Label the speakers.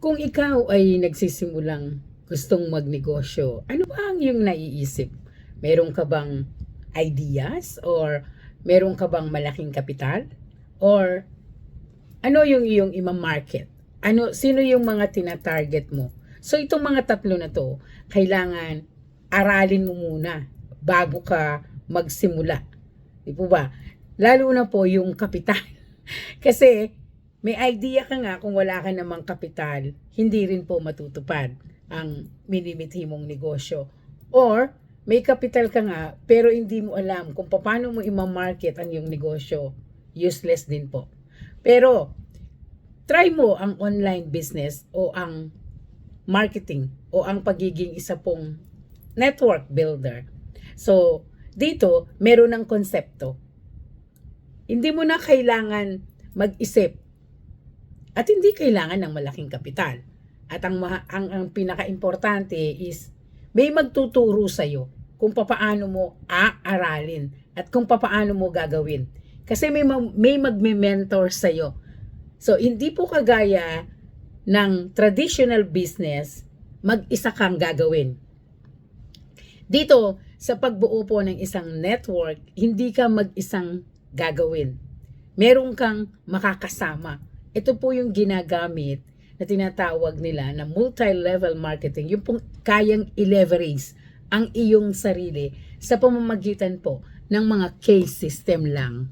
Speaker 1: Kung ikaw ay nagsisimulang gustong magnegosyo, ano ba ang iyong naiisip? Meron ka bang ideas or meron ka bang malaking kapital? Or ano yung iyong ima-market? Sino yung mga tina-target mo? So itong mga tatlo na to, kailangan aralin mo muna bago ka magsimula. Di po ba? Lalo na po yung kapital. Kasi may idea ka nga kung wala ka namang kapital, hindi rin po matutupad ang minimithi mong negosyo. Or may kapital ka nga pero hindi mo alam kung paano mo i-market ang iyong negosyo, useless din po. Pero try mo ang online business o ang marketing o ang pagiging isa pong network builder. So, dito meron ng konsepto. Hindi mo na kailangan mag-isip at hindi kailangan ng malaking kapital. At ang pinaka-importante is may magtuturo sa iyo kung paano mo aaralin at kung paano mo gagawin. Kasi may magme-mentor sa iyo. So hindi po kagaya ng traditional business, mag-isa kang gagawin. Dito sa pagbuo po ng isang network, hindi ka mag-isang gagawin. Meron kang makakasama. Ito po yung ginagamit na tinatawag nila na multi-level marketing. Yung pong kayang i-leverage ang iyong sarili sa pamamagitan po ng mga case system lang.